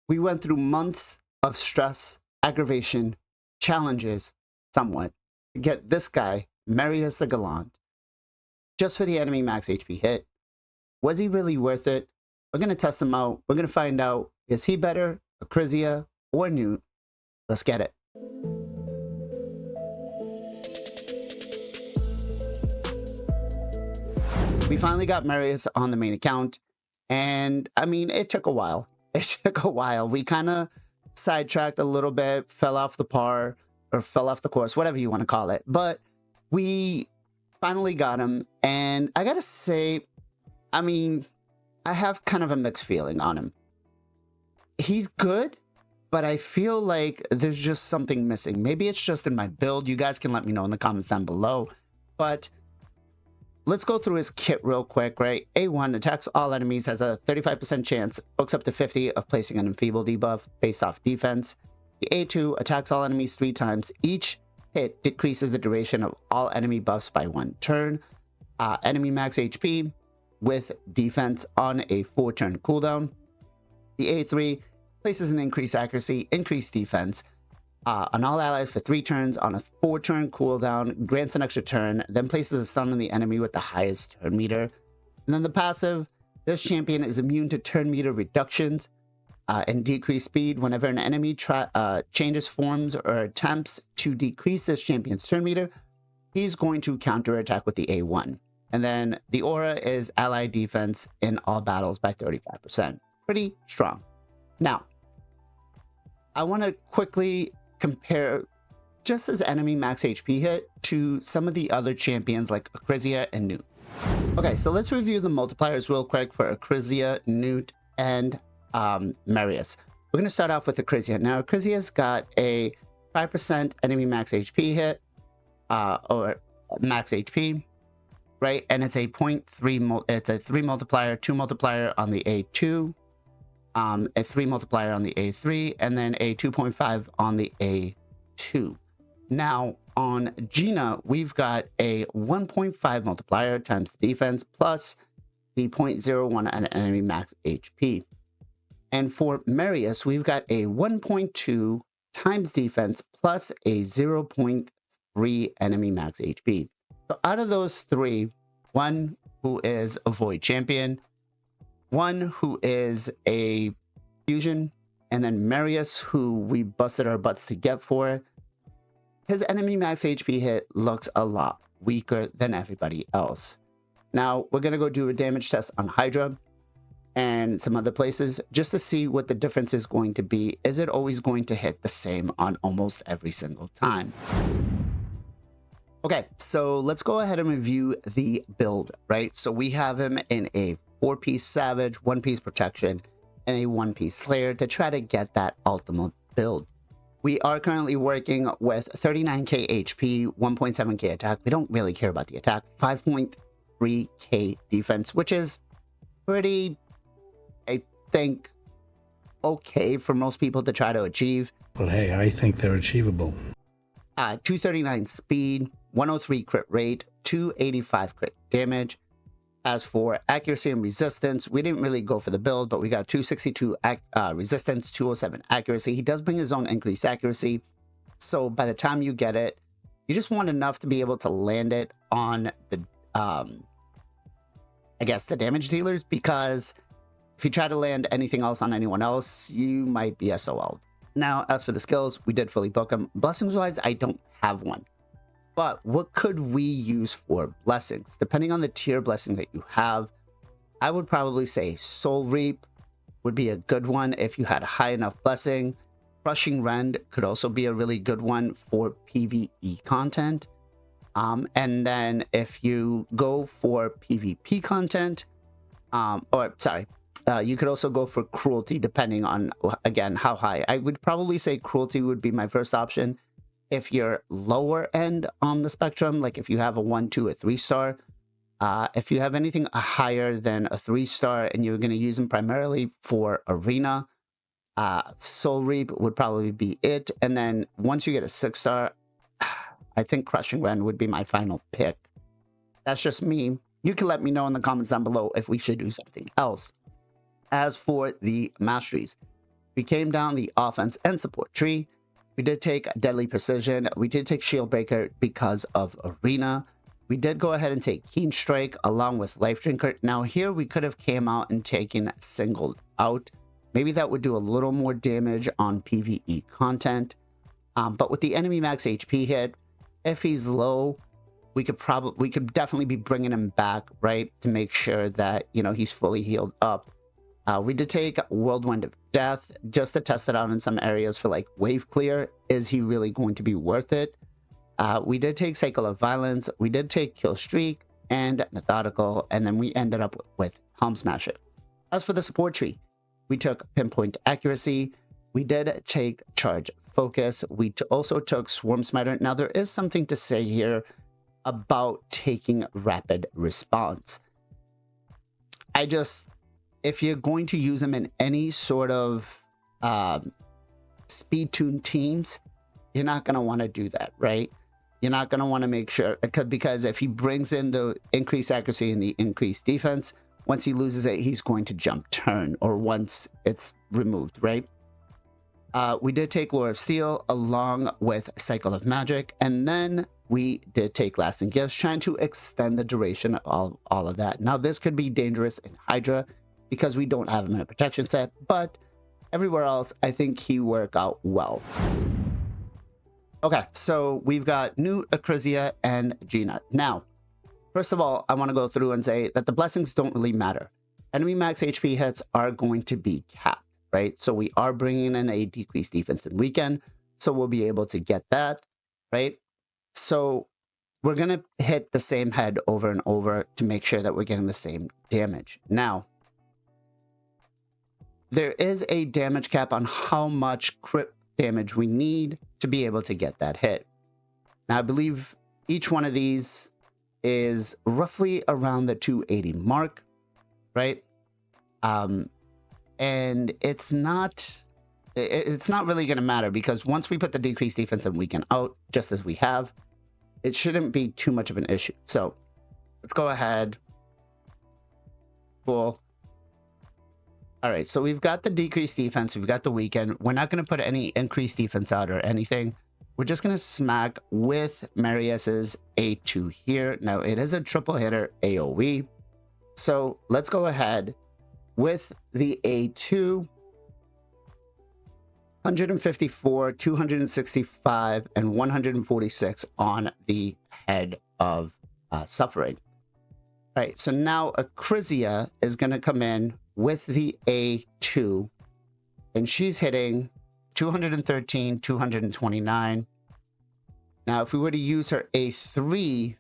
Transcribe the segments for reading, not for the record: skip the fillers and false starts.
We went through months of stress, aggravation, challenges, somewhat, to get this guy, Marius the Gallant, just for the enemy max HP hit. Was he really worth it? We're going to test him out. We're going to find out, is he better, Acrizia, or Newt? Let's get it. We finally got Marius on the main account, and I mean, it took a while. It took a while. We kind of sidetracked a little bit, fell off the par, or fell off the course, whatever you want to call it. But we finally got him, and I gotta say, I mean, I have kind of a mixed feeling on him. He's good, but I feel like there's just something missing. Maybe it's just in my build. You guys can let me know in the comments down below. But let's go through his kit real quick, right? A1 attacks all enemies, has a 35% chance, books up to 50 of placing an enfeeble debuff based off defense. The A2 attacks all enemies 3 times. Each hit decreases the duration of all enemy buffs by 1 turn. Enemy max HP with defense on a 4-turn cooldown. The A3 places an increased accuracy, increased defense on all allies for 3 turns on a 4-turn cooldown, grants an extra turn, then places a stun on the enemy with the highest turn meter. And then the passive, this champion is immune to turn meter reductions and decreased speed. Whenever an enemy changes forms or attempts to decrease this champion's turn meter, he's going to counterattack with the A1. And then the aura is ally defense in all battles by 35%. Pretty strong. Now, I want to quickly compare just his enemy max HP hit to some of the other champions like Acrizia and Newt. Okay, so let's review the multipliers real quick for Acrizia, Newt, and Marius. We're going to start off with Acrizia. Now, Acrizia's got a 5% enemy max HP hit, or max HP, right? And it's a 0.3, it's a 3 multiplier, 2 multiplier on the A2, a 3 multiplier on the A3, and then a 2.5 on the A2. Now, on Gina, we've got a 1.5 multiplier times the defense plus the 0.01 on enemy max HP. And for Marius, we've got a 1.2 times defense plus a 0.3 enemy max HP. So out of those 3, one who is a void champion, one who is a fusion, and then Marius, who we busted our butts to get for, his enemy max HP hit looks a lot weaker than everybody else. Now, we're going to go do a damage test on Hydra and some other places just to see what the difference is going to be. Is it always going to hit the same on almost every single time? Okay, so let's go ahead and review the build, right? So we have him in a 4-piece Savage, 1-piece Protection, and a 1-piece Slayer to try to get that ultimate build. We are currently working with 39k HP, 1.7k attack. We don't really care about the attack. 5.3k defense, which is pretty, I think, okay for most people to try to achieve. But hey, I think they're achievable. 239 speed, 103 crit rate, 285 crit damage. As for accuracy and resistance, we didn't really go for the build, but we got 262 resistance, 207 accuracy. He does bring his own increased accuracy. So by the time you get it, you just want enough to be able to land it on the, I guess, the damage dealers, because if you try to land anything else on anyone else, you might be SOL. Now, as for the skills, we did fully book them. Blessings-wise, I don't have one. But what could we use for blessings? Depending on the tier blessing that you have, I would probably say Soul Reap would be a good one if you had a high enough blessing. Crushing Rend could also be a really good one for PvE content. And then if you go for PvP content, you could also go for Cruelty, depending on, again, how high. I would probably say Cruelty would be my first option. If you're lower end on the spectrum, like if you have a 1, 2, or 3 star, if you have anything higher than a 3 star and you're going to use them primarily for arena, Soul Reap would probably be it. And then once you get a 6 star, I think Crushing Rend would be my final pick. That's just me. You can let me know in the comments down below if we should do something else. As for the masteries, We came down the offense and support tree. We did take Deadly Precision. We did take Shield Breaker because of Arena. We did go ahead and take Keen Strike along with Life Drinker. Now here we could have came out and taken Singled Out. Maybe that would do a little more damage on PvE content. But with the enemy max HP hit, if he's low, we could definitely be bringing him back, right? To make sure that, you know, he's fully healed up. We did take Whirlwind of Death just to test it out in some areas for like wave clear. Is he really going to be worth it? We did take Cycle of Violence. We did take Kill Streak and Methodical. And then we ended up with Helm Smasher. As for the support tree, we took Pinpoint Accuracy. We did take Charge Focus. We also took Swarm Smiter. Now there is something to say here about taking Rapid Response. If you're going to use them in any sort of speed tune teams, you're not going to want to do that, right? You're not going to want to make sure, because if he brings in the increased accuracy and the increased defense, once he loses it, he's going to jump turn, or once it's removed, right? We did take Lore of Steel along with Cycle of Magic, and then we did take Lasting Gifts, trying to extend the duration of all of that. Now, this could be dangerous in Hydra because we don't have him in a protection set, but everywhere else, I think he worked out well. Okay, so we've got Newt, Acrizia, and Gina. Now, first of all, I want to go through and say that the blessings don't really matter. Enemy max HP hits are going to be capped, right? So we are bringing in a decreased defense and weekend, so we'll be able to get that, right? So we're going to hit the same head over and over to make sure that we're getting the same damage. Now, there is a damage cap on how much crit damage we need to be able to get that hit. Now, I believe each one of these is roughly around the 280 mark, right? And it's not really going to matter because once we put the decreased defense and weaken out, just as we have, it shouldn't be too much of an issue. So let's go ahead. Cool. All right, so we've got the decreased defense, we've got the weaken. We're not going to put any increased defense out or anything. We're just going to smack with Marius's A2 here. Now, it is a triple hitter AoE. So let's go ahead with the A2. 154, 265, and 146 on the head of Suffering. All right, so now Acrizia is going to come in with the A2, and she's hitting 213, 229. Now, if we were to use her A3,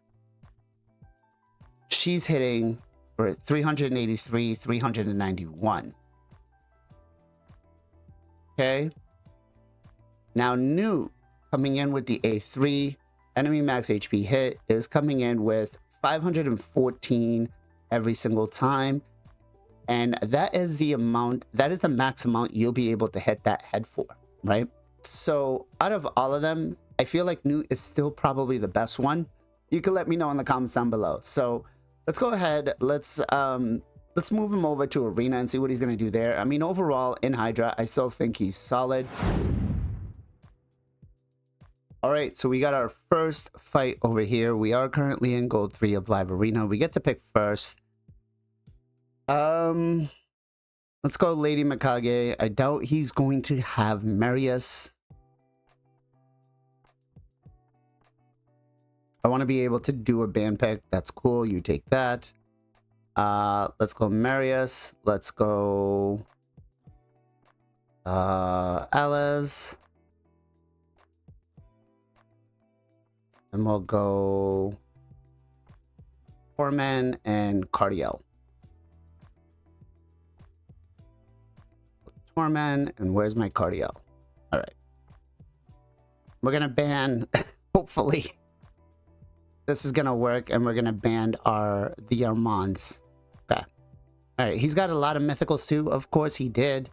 she's hitting for 383, 391. Okay. Now, New coming in with the A3, enemy max HP hit is coming in with 514 every single time. And that is the max amount you'll be able to hit that head for, right? So out of all of them, I feel like Newt is still probably the best one. You can let me know in the comments down below. So let's go ahead. Let's move him over to Arena and see what he's going to do there. I mean, overall in Hydra, I still think he's solid. All right, so we got our first fight over here. We are currently in Gold 3 of Live Arena. We get to pick first. Let's go Lady Mikage. I doubt he's going to have Marius. I want to be able to do a band pick. That's cool. You take that. Let's go Marius. Let's go Alice. And we'll go Foreman and Cardiel. Foreman, and where's my Cardiel? All right. We're going to ban, hopefully, this is going to work, and we're going to ban the Armands. Okay. All right. He's got a lot of mythicals too. Of course he did.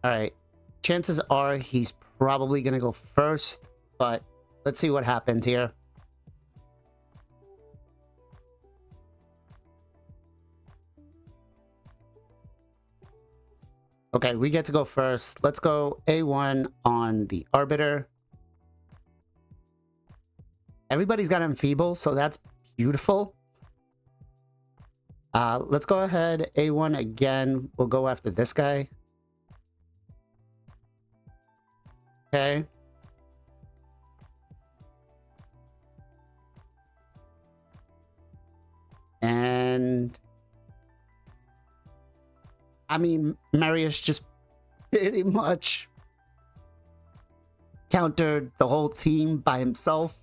All right. Chances are he's probably going to go first, but let's see what happens here. Okay, we get to go first. Let's go A1 on the Arbiter. Everybody's got Enfeeble, so that's beautiful. Let's go ahead. A1 again. We'll go after this guy. Okay. And I mean, Marius just pretty much countered the whole team by himself.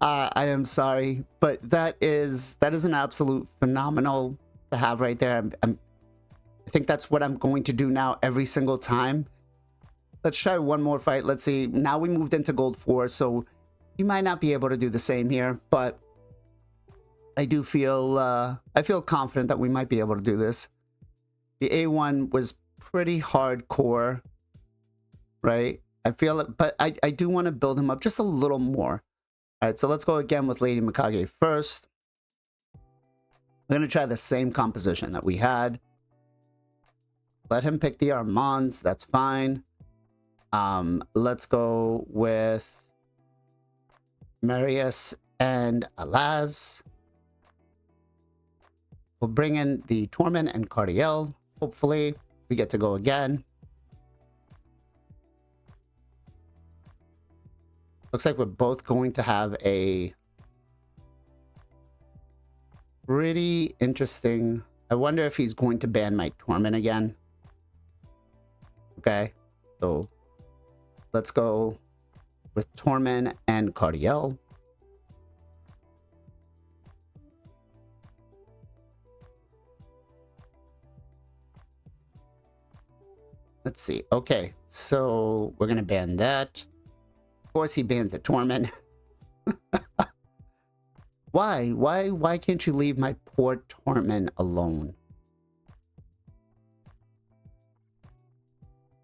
I am sorry, but that is an absolute phenomenal to have right there. I think that's what I'm going to do now every single time. Let's try one more fight. Let's see. Now we moved into gold 4, so you might not be able to do the same here, but I do feel I feel confident that we might be able to do this. The A1 was pretty hardcore, right? I feel it, but I do want to build him up just a little more. All right, so let's go again with Lady Mikage first. I'm going to try the same composition that we had. Let him pick the Armands. That's fine. Let's go with Marius and Alaz. We'll bring in the Torment and Cardiel. Hopefully, we get to go again. Looks like we're both going to have a pretty interesting... I wonder if he's going to ban my Torment again. Okay, so let's go with Torment and Cardiel. Let's see. Okay, so we're going to ban that. Of course, he bans the Torment. Why can't you leave my poor Torment alone?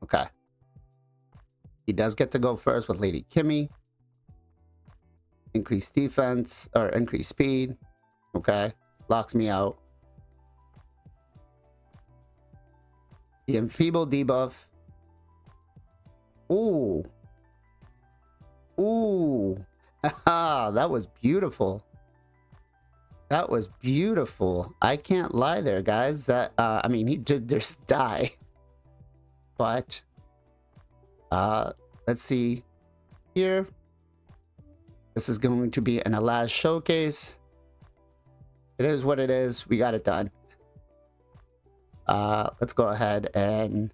Okay. He does get to go first with Lady Kimmy. Increase defense, or increase speed. Okay. Locks me out. The Enfeeble debuff. Ooh. Ooh. Haha, that was beautiful. That was beautiful. I can't lie there, guys. That, I mean, he did just die. But, let's see here. This is going to be an Hydra Showcase. It is what it is. We got it done. Let's go ahead and...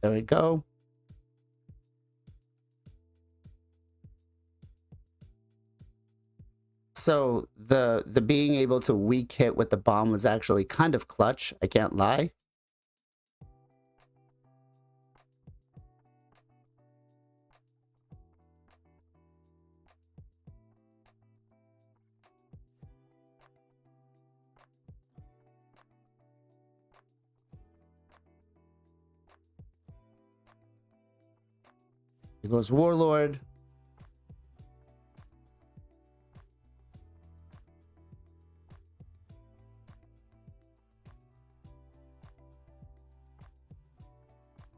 There we go. So the being able to weak hit with the bomb was actually kind of clutch. I can't lie. Here goes Warlord.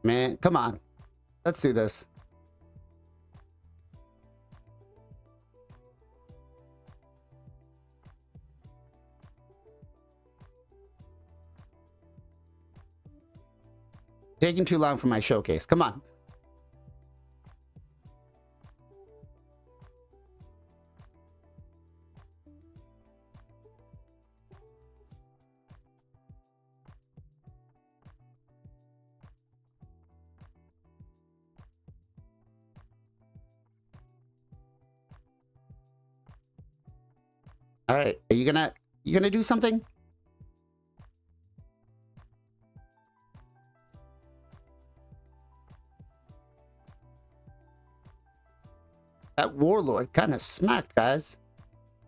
Man, come on. Let's do this. Taking too long for my showcase. Come on. All right, are you gonna do something? That Warlord kind of smacked, guys.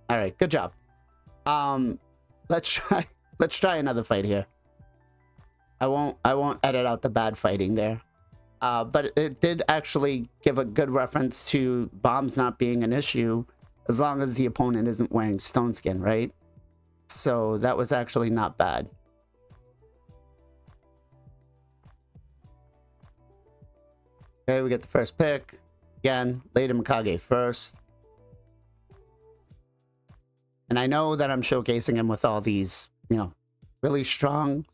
All right, good job. Let's try another fight here. I won't edit out the bad fighting there. But it did actually give a good reference to bombs not being an issue as long as the opponent isn't wearing stone skin, right? So that was actually not bad. Okay, we get the first pick. Again, Lady Mikage first. And I know that I'm showcasing him with all these, you know, really strong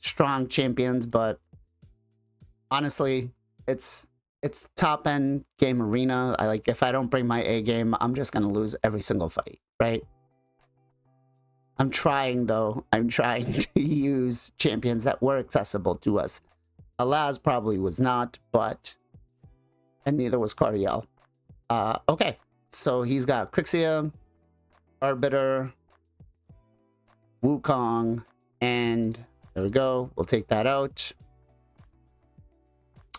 champions, but honestly, it's top end game arena. I like, if I don't bring my A game, I'm just gonna lose every single fight, right? I'm trying though. I'm trying to use champions that were accessible to us. Alaz probably was not, but and neither was Cardiel. Okay, so he's got Crixia, Arbiter, Wukong, and there we go. We'll take that out.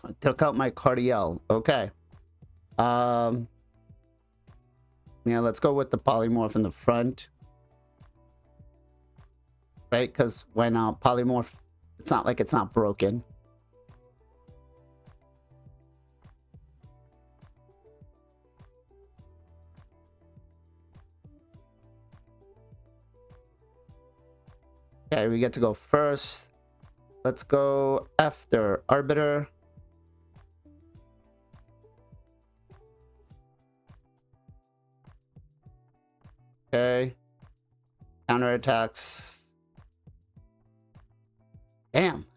I took out my Cardiel. Okay. Yeah, let's go with the polymorph in the front. Right? Because when polymorph, it's not like it's not broken. Okay, we get to go first. Let's go after Arbiter. Okay. Counterattacks. Damn.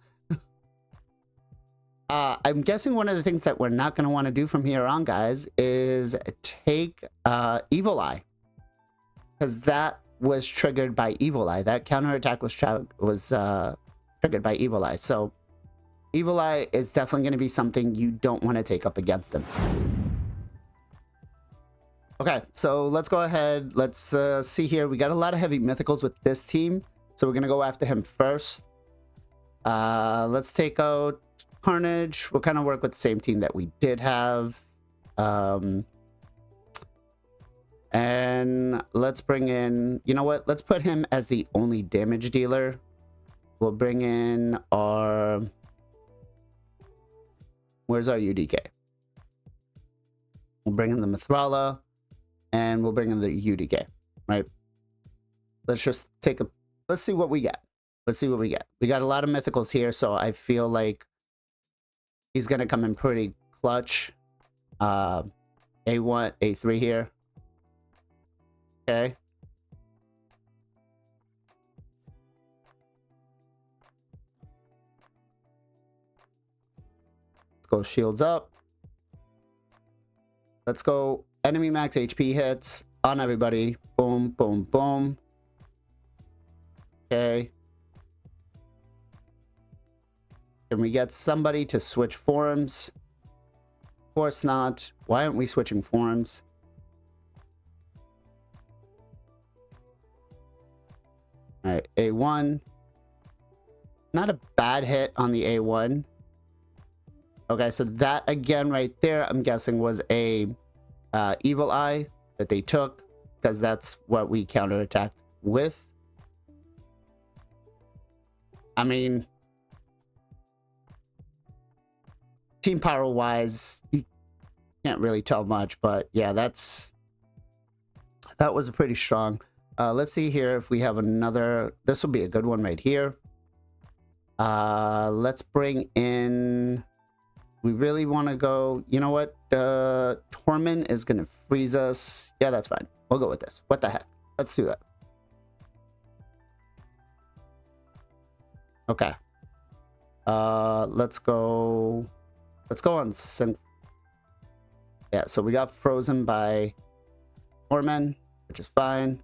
I'm guessing one of the things that we're not going to want to do from here on, guys, is take Evil Eye. Because that was triggered by Evil Eye. That counterattack was triggered by Evil Eye. So Evil Eye is definitely going to be something you don't want to take up against him. Okay, so let's go ahead. Let's see here. We got a lot of heavy mythicals with this team. So we're going to go after him first. Let's take out Carnage. We'll kind of work with the same team that we did have. And let's bring in, you know what? Let's put him as the only damage dealer. We'll bring in our, where's our UDK? We'll bring in the Mithrala and we'll bring in the UDK, right? Let's just take a, let's see what we get. Let's see what we get. We got a lot of mythicals here, so I feel like he's going to come in pretty clutch. A1, A3 here. Okay. Let's go shields up. Let's go enemy max HP hits on everybody. Boom, boom, boom. Okay. Can we get somebody to switch forms? Of course not. Why aren't we switching forms? All right, A1. Not a bad hit on the A1. Okay, so that again right there, I'm guessing was a Evil Eye that they took because that's what we counterattacked with. I mean, team power wise, you can't really tell much, but yeah, that was pretty strong. Let's see here if we have another. This will be a good one right here. Let's bring in, we really want to go, you know what, the Torment is gonna freeze us. Yeah, that's fine, we'll go with this. What the heck, let's do that. Okay, let's go on sync. Yeah, so we got frozen by Torment, which is fine.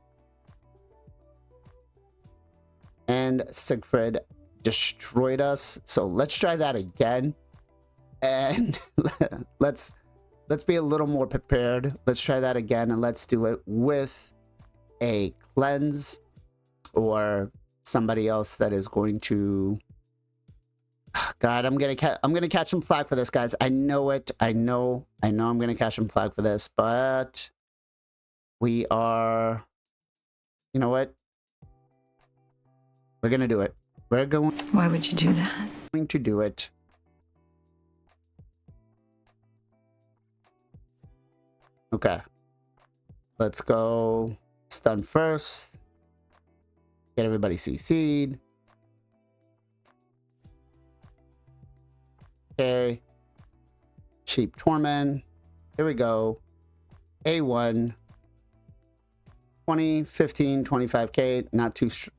And Siegfried destroyed us. So let's try that again. And let's be a little more prepared. Let's try that again, and let's do it with a cleanse or somebody else that is going to. God, I'm gonna catch some flag for this, guys. I know it. I know I'm gonna catch some flag for this, but we are. You know what? We're gonna do it. We're going. Why would you do that? Going to do it. Okay. Let's go stun first. Get everybody CC'd. Okay. Cheap Torment. Here we go. A1. 20, 15, 25k.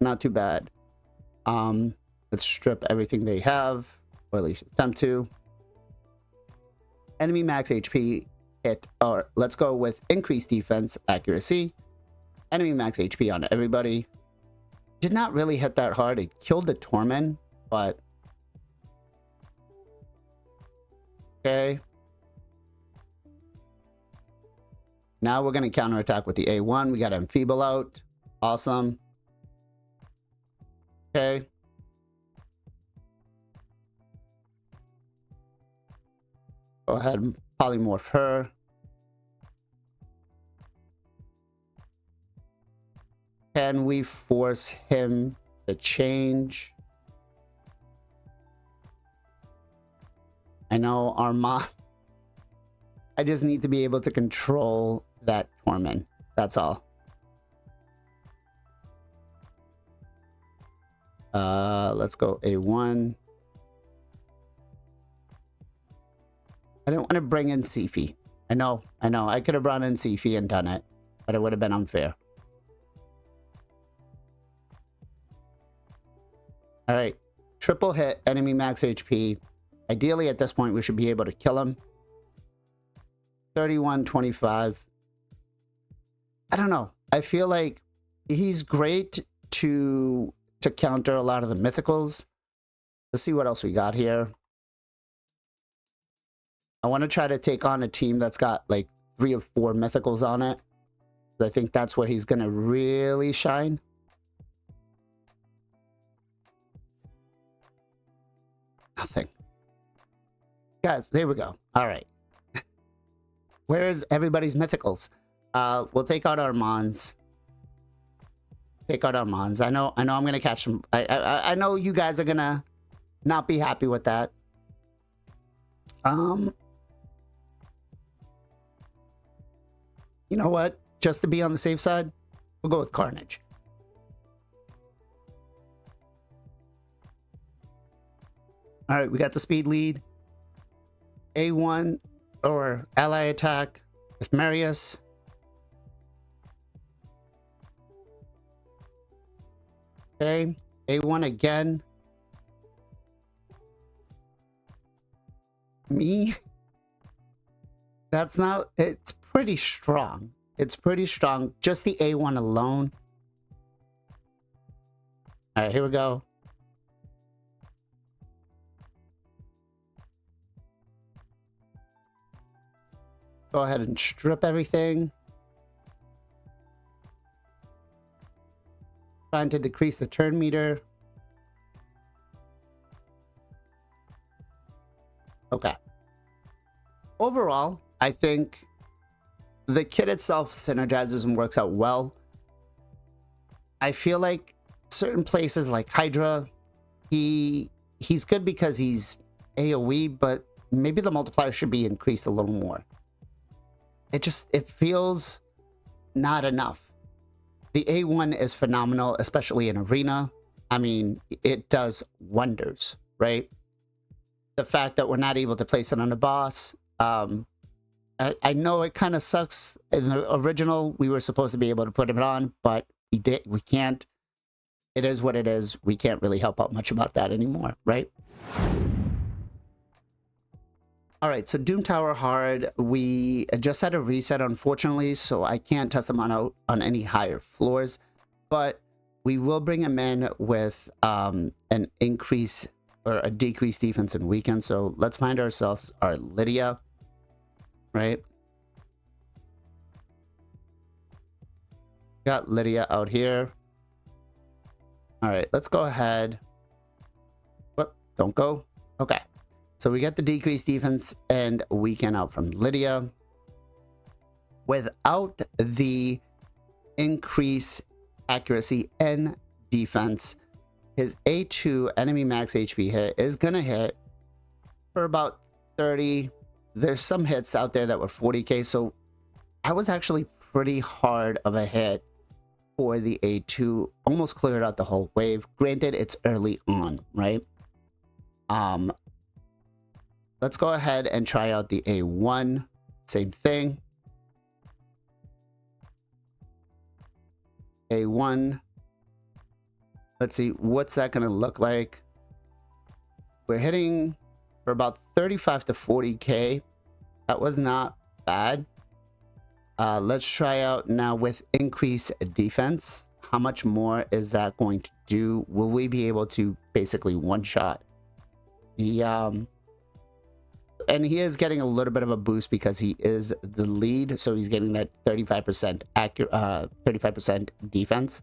Not too bad. Let's strip everything they have, or at least attempt to. Enemy max HP hit, or let's go with increased defense accuracy. Enemy max HP on everybody. Did not really hit that hard. It killed the Torment, but okay. Now we're going to counterattack with the A1. We got Enfeeble out. Awesome. Okay. Go ahead and polymorph her. Can we force him to change? I know Armand. I just need to be able to control that Torment. That's all. Let's go A1. I don't want to bring in Sifi. I know. I could have brought in Sifi and done it, but it would have been unfair. All right. Triple hit, enemy max HP. Ideally, at this point, we should be able to kill him. 31-25. I don't know. I feel like he's great to counter a lot of the mythicals. Let's see what else we got here. I want to try to take on a team that's got like 3 or 4 mythicals on it. I think that's where he's going to really shine. Nothing. Guys, there we go. All right. Where's everybody's mythicals? We'll take out Armand's. Take out Armand's. I know I'm gonna catch them. I know you guys are gonna not be happy with that. You know what? Just to be on the safe side, we'll go with Carnage. All right, we got the speed lead. A1 or ally attack with Marius. Okay, A1 again. Me? That's not, it's pretty strong. It's pretty strong. Just the A1 alone. All right, here we go. Go ahead and strip everything. Trying to decrease the turn meter. Okay. Overall, I think the kit itself synergizes and works out well. I feel like certain places like Hydra, he's good because he's AoE, but maybe the multiplier should be increased a little more. It feels not enough. The A1 is phenomenal, especially in Arena. I mean, it does wonders, right? The fact that we're not able to place it on a boss. I know it kind of sucks. In the original, we were supposed to be able to put it on, but we can't. It is what it is. We can't really help out much about that anymore, right? All right, so Doom Tower Hard, we just had a reset, unfortunately, so I can't test them on any higher floors, but we will bring him in with an increase or a decreased defense and weaken. So let's find ourselves our Lydia, right? Got Lydia out here. All right, let's go ahead. Whoop, don't go. Okay. So we get the decreased defense and weaken out from Lydia. Without the increase accuracy and defense, his A2 enemy max HP hit is going to hit for about 30. There's some hits out there that were 40k. So I was actually pretty hard of a hit for the A2, almost cleared out the whole wave. Granted, it's early on, right? Let's go ahead and try out the A1. Same thing. A1. Let's see, what's that going to look like? We're hitting for about 35 to 40K. That was not bad. Let's try out now with increased defense. How much more is that going to do? Will we be able to basically one-shot the and he is getting a little bit of a boost because he is the lead, so he's getting that 35% accurate 35% defense.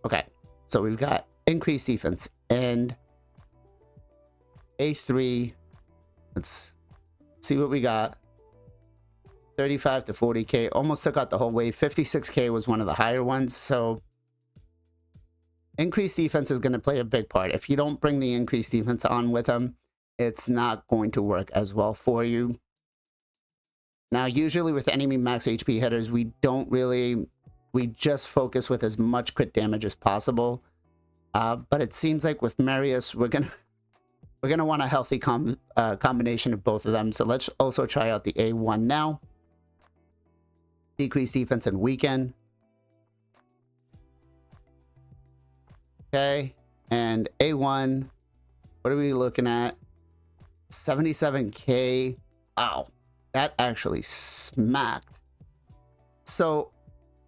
Okay, so we've got increased defense and A3. Let's see what we got. 35 to 40K, almost took out the whole wave. 56K was one of the higher ones, so increased defense is going to play a big part. If you don't bring the increased defense on with him, it's not going to work as well for you. Now, usually with enemy max HP hitters, we just focus with as much crit damage as possible. But it seems like with Marius, we're gonna want a healthy combination of both of them. So let's also try out the A1 now. Decrease defense and weaken. Okay, and A1. What are we looking at? 77K. Wow, that actually smacked. So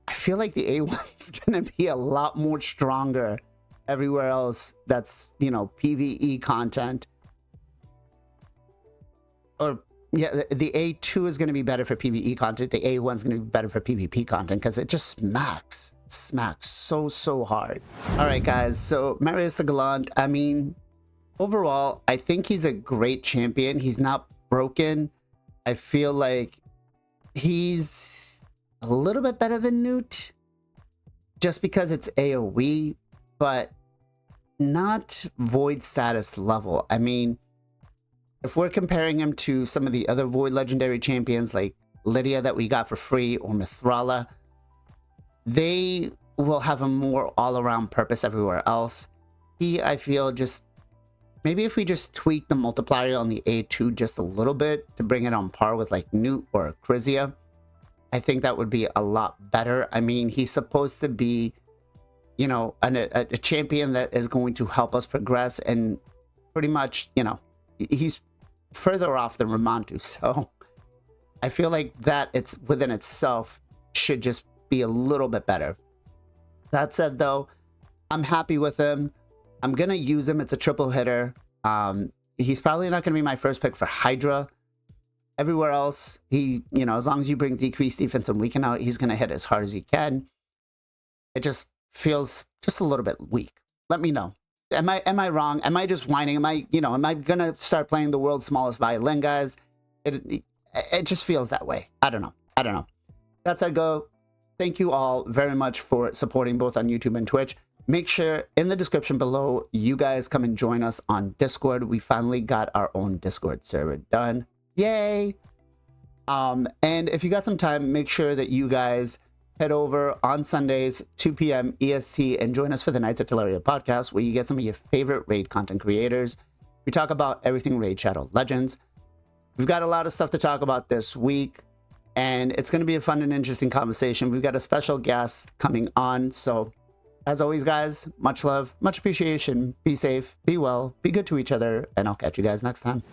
I feel like the A1 is gonna be a lot more stronger everywhere else that's, you know, PvE content. Or yeah, the A2 is going to be better for PvE content. The A1 is going to be better for PvP content because it just smacks so hard. All right, guys. So Marius the Gallant, I mean, overall, I think he's a great champion. He's not broken. I feel like he's a little bit better than Newt just because it's AoE, but not void status level. I mean, if we're comparing him to some of the other void legendary champions like Lydia that we got for free or Mithrala, they will have a more all-around purpose everywhere else. He, I feel, just maybe if we just tweak the multiplier on the A2 just a little bit to bring it on par with like Newt or Chrysia, I think that would be a lot better. I mean, he's supposed to be, you know, a champion that is going to help us progress, and pretty much, you know, he's further off than Ramantu. So I feel like that it's within itself should just be a little bit better. That said, though, I'm happy with him. I'm going to use him. It's a triple hitter. He's probably not going to be my first pick for Hydra. Everywhere else, he, you know, as long as you bring decreased defense and weaken out, he's going to hit as hard as he can. It just feels just a little bit weak. Let me know. Am I wrong? Am I just whining? Am I going to start playing the world's smallest violin, guys? It just feels that way. I don't know. That said, thank you all very much for supporting both on YouTube and Twitch. Make sure in the description below, you guys come and join us on Discord. We finally got our own Discord server done. Yay! And if you got some time, make sure that you guys head over on Sundays, 2 p.m. EST, and join us for the Knights of Teleria podcast, where you get some of your favorite raid content creators. We talk about everything Raid Shadow Legends. We've got a lot of stuff to talk about this week, and it's going to be a fun and interesting conversation. We've got a special guest coming on, so as always, guys, much love, much appreciation. Be safe, be well, be good to each other, and I'll catch you guys next time.